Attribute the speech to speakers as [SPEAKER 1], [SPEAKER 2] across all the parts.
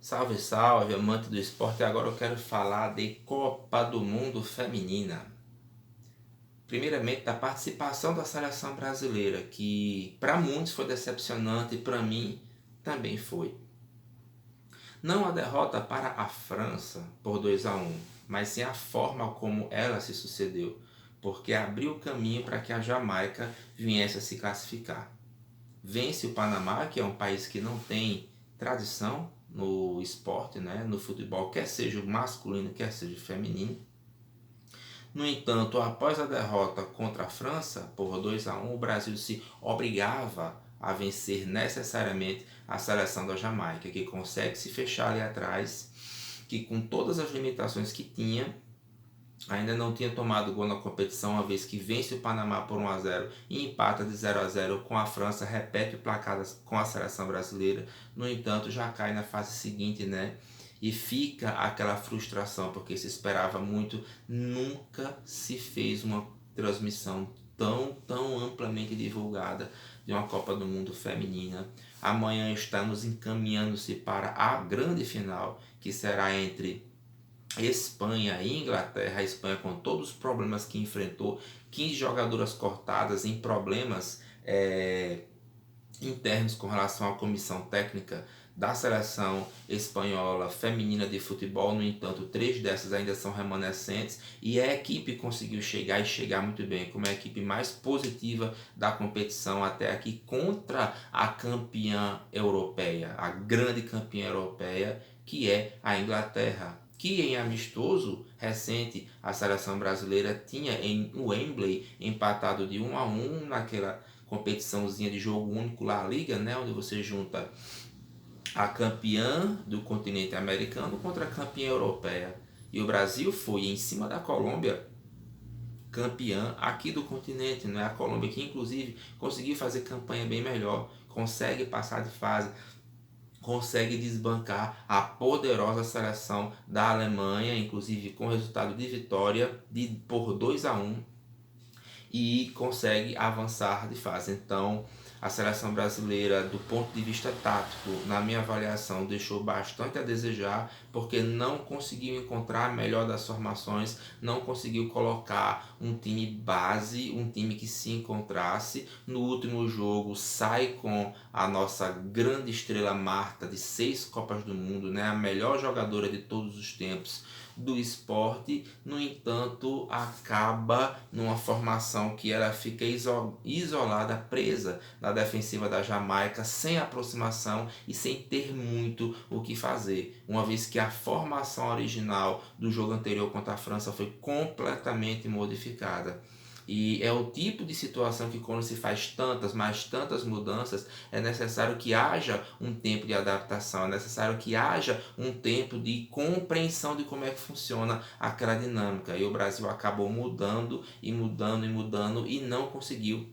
[SPEAKER 1] Salve, salve, amante do esporte. Agora eu quero falar de Copa do Mundo Feminina. Primeiramente, da participação da seleção brasileira, que para muitos foi decepcionante e para mim também foi. Não a derrota para a França por 2-1, mas sim a forma como ela se sucedeu, porque abriu o caminho para que a Jamaica viesse a se classificar. Vence o Panamá, que é um país que não tem tradição no esporte, né, no futebol, quer seja masculino, quer seja feminino. No entanto, após a derrota contra a França por 2-1, o Brasil se obrigava a vencer necessariamente a seleção da Jamaica, que consegue se fechar ali atrás, que com todas as limitações que tinha, ainda não tinha tomado gol na competição, uma vez que vence o Panamá por 1-0 e empata de 0-0 com a França, repete o placar com a seleção brasileira. No entanto, já cai na fase seguinte, né? E fica aquela frustração, porque se esperava muito, nunca se fez uma transmissão tão amplamente divulgada de uma Copa do Mundo feminina. Amanhã estamos encaminhando-se para a grande final, que será entre Espanha e Inglaterra. A Espanha, com todos os problemas que enfrentou, 15 jogadoras cortadas em problemas internos com relação à comissão técnica da seleção espanhola feminina de futebol. No entanto, 3 dessas ainda são remanescentes e a equipe conseguiu chegar muito bem, como a equipe mais positiva da competição até aqui, contra a campeã europeia, a grande campeã europeia, que é a Inglaterra, que em amistoso recente a seleção brasileira tinha em Wembley empatado de 1-1 naquela competiçãozinha de jogo único, La Liga, né, onde você junta a campeã do continente americano contra a campeã europeia. E o Brasil foi em cima da Colômbia, campeã aqui do continente, né? A Colômbia, que inclusive conseguiu fazer campanha bem melhor, consegue passar de fase, consegue desbancar a poderosa seleção da Alemanha, inclusive com resultado de vitória por 2-1, e consegue avançar de fase. Então, a seleção brasileira, do ponto de vista tático, na minha avaliação, deixou bastante a desejar, porque não conseguiu encontrar a melhor das formações, não conseguiu colocar um time base, um time que se encontrasse. No último jogo, sai com a nossa grande estrela Marta, de 6 Copas do Mundo, né? A melhor jogadora de todos os tempos do esporte. No entanto, acaba numa formação que ela fica isolada, presa na defensiva da Jamaica, sem aproximação e sem ter muito o que fazer, uma vez que a formação original do jogo anterior contra a França foi completamente modificada. E é o tipo de situação que, quando se faz tantas, mas tantas mudanças, é necessário que haja um tempo de adaptação, é necessário que haja um tempo de compreensão de como é que funciona aquela dinâmica. E o Brasil acabou mudando e mudando e mudando e não conseguiu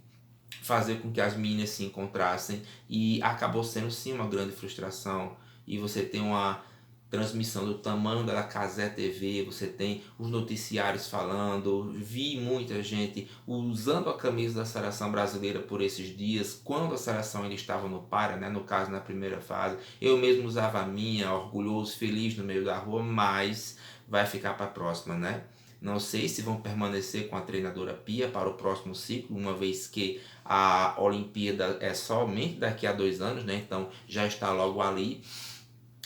[SPEAKER 1] fazer com que as meninas se encontrassem, e acabou sendo sim uma grande frustração. E você tem uma transmissão do tamanho da Cazé TV, você tem os noticiários falando, vi muita gente usando a camisa da seleção brasileira por esses dias, quando a seleção ainda estava no para, né? No caso na primeira fase. Eu mesmo usava a minha, orgulhoso, feliz no meio da rua, mas vai ficar para a próxima, né? Não sei se vão permanecer com a treinadora Pia para o próximo ciclo, uma vez que a Olimpíada é somente daqui a 2 anos, né? Então já está logo ali.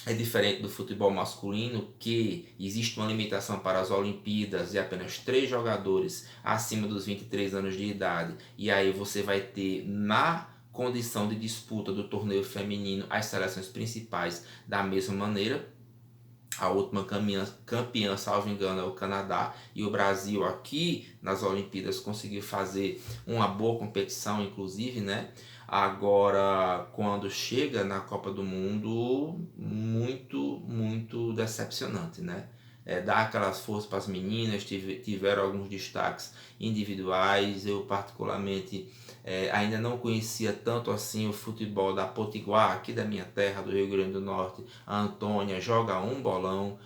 [SPEAKER 1] É diferente do futebol masculino, que existe uma limitação para as Olimpíadas de apenas 3 jogadores acima dos 23 anos de idade. E aí você vai ter, na condição de disputa do torneio feminino, as seleções principais da mesma maneira. A última campeã, salvo engano, é o Canadá, e o Brasil aqui nas Olimpíadas conseguiu fazer uma boa competição, inclusive, né? Agora, quando chega na Copa do Mundo, muito decepcionante, né? Dá aquelas forças para as meninas, tiveram alguns destaques individuais. Eu particularmente ainda não conhecia tanto assim o futebol da Potiguar, aqui da minha terra, do Rio Grande do Norte. A Antônia joga um bolão.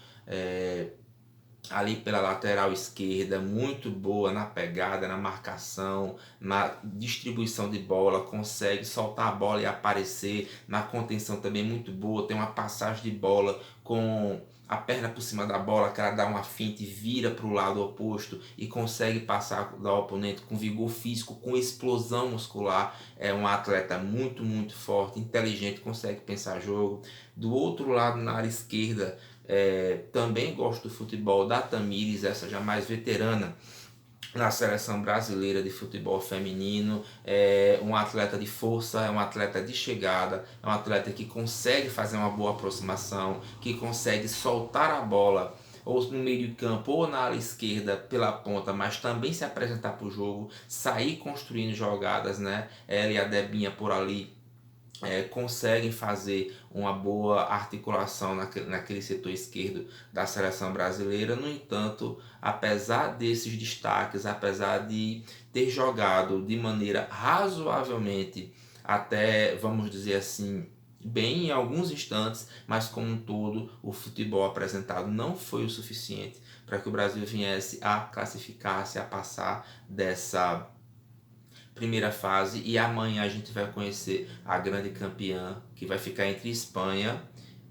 [SPEAKER 1] ali pela lateral esquerda, muito boa na pegada, na marcação, na distribuição de bola, consegue soltar a bola e aparecer, na contenção também muito boa, tem uma passagem de bola com a perna por cima da bola, que ela dá uma finta e vira para o lado oposto e consegue passar do oponente com vigor físico, com explosão muscular. É um atleta muito forte, inteligente, consegue pensar jogo. Do outro lado, na área esquerda, também gosto do futebol da Tamires, essa já mais veterana na seleção brasileira de futebol feminino, é um atleta de força, é um atleta de chegada, é um atleta que consegue fazer uma boa aproximação, que consegue soltar a bola ou no meio de campo ou na ala esquerda pela ponta, mas também se apresentar para o jogo, sair construindo jogadas, né? Ela e a Debinha por ali conseguem fazer uma boa articulação naquele setor esquerdo da seleção brasileira. No entanto, apesar desses destaques, apesar de ter jogado de maneira razoavelmente, até vamos dizer assim, bem em alguns instantes, mas como um todo o futebol apresentado não foi o suficiente para que o Brasil viesse a classificar-se, a passar dessa primeira fase, e amanhã a gente vai conhecer a grande campeã, que vai ficar entre Espanha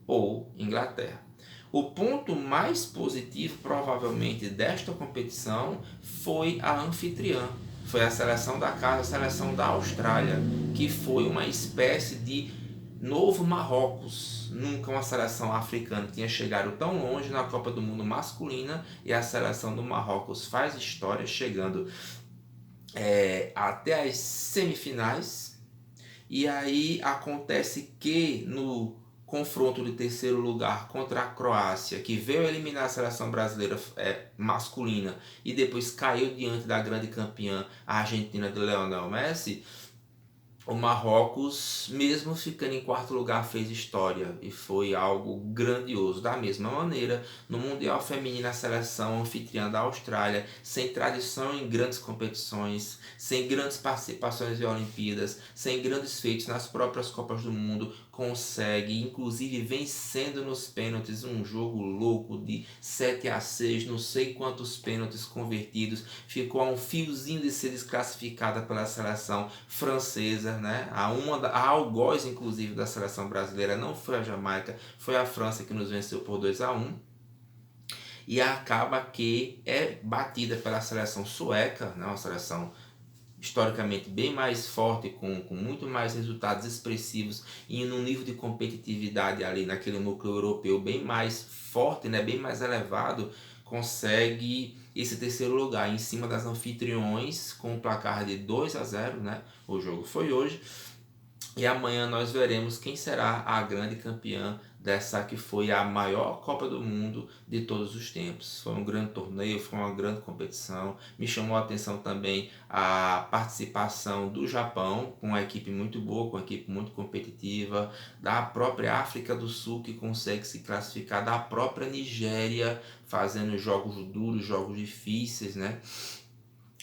[SPEAKER 1] ou Inglaterra. O ponto mais positivo provavelmente desta competição foi a anfitriã, foi a seleção da casa, a seleção da Austrália, que foi uma espécie de novo Marrocos. Nunca uma seleção africana tinha chegado tão longe na Copa do Mundo masculina, e a seleção do Marrocos faz história chegando até as semifinais. E aí acontece que no confronto de terceiro lugar contra a Croácia, que veio eliminar a seleção brasileira masculina e depois caiu diante da grande campeã, a Argentina de Lionel Messi, o Marrocos, mesmo ficando em quarto lugar, fez história e foi algo grandioso. Da mesma maneira, no Mundial Feminino, a seleção anfitriã da Austrália, sem tradição em grandes competições, sem grandes participações em Olimpíadas, sem grandes feitos nas próprias Copas do Mundo, consegue, inclusive vencendo nos pênaltis, um jogo louco de 7-6, não sei quantos pênaltis convertidos, ficou a um fiozinho de ser desclassificada pela seleção francesa, né? A algoz, inclusive, da seleção brasileira não foi a Jamaica, foi a França que nos venceu por 2-1. E acaba que é batida pela seleção sueca, né? Uma seleção historicamente bem mais forte, com muito mais resultados expressivos e num nível de competitividade ali naquele núcleo europeu bem mais forte, né, bem mais elevado, consegue esse terceiro lugar em cima das anfitriões com um placar de 2-0, né? O jogo foi hoje. E amanhã nós veremos quem será a grande campeã dessa que foi a maior Copa do Mundo de todos os tempos. Foi um grande torneio, foi uma grande competição. Me chamou a atenção também a participação do Japão, com uma equipe muito boa, com uma equipe muito competitiva, da própria África do Sul, que consegue se classificar, da própria Nigéria, fazendo jogos duros, jogos difíceis, né?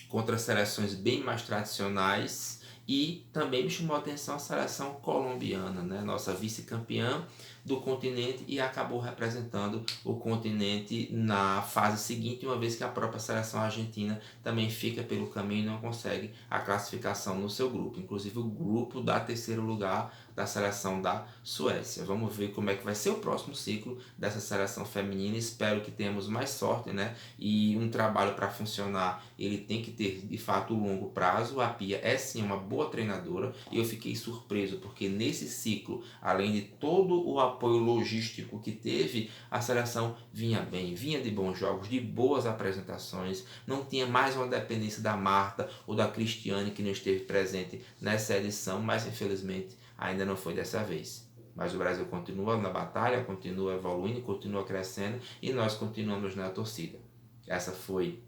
[SPEAKER 1] Contra seleções bem mais tradicionais. E também me chamou a atenção a seleção colombiana, né? Nossa vice-campeã do continente, e acabou representando o continente na fase seguinte, uma vez que a própria seleção argentina também fica pelo caminho e não consegue a classificação no seu grupo. Inclusive o grupo dá terceiro lugar da seleção da Suécia. Vamos ver como é que vai ser o próximo ciclo dessa seleção feminina. Espero que tenhamos mais sorte, né? E um trabalho para funcionar, ele tem que ter de fato longo prazo. A Pia é sim uma boa treinadora, e eu fiquei surpreso porque nesse ciclo, além de todo o apoio logístico que teve, a seleção vinha bem, vinha de bons jogos, de boas apresentações, não tinha mais uma dependência da Marta ou da Cristiane, que não esteve presente nessa edição, mas infelizmente ainda não foi dessa vez. Mas o Brasil continua na batalha, continua evoluindo, continua crescendo, e nós continuamos na torcida. Essa foi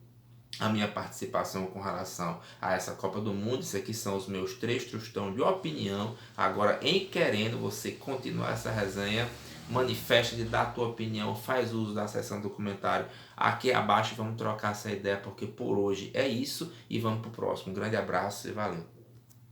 [SPEAKER 1] a minha participação com relação a essa Copa do Mundo. Isso aqui são os meus 3 tostão de opinião. Agora, em querendo você continuar essa resenha, manifesta de dar a tua opinião, faz uso da seção do comentário aqui abaixo, vamos trocar essa ideia, porque por hoje é isso, e vamos pro próximo. Um grande abraço e valeu!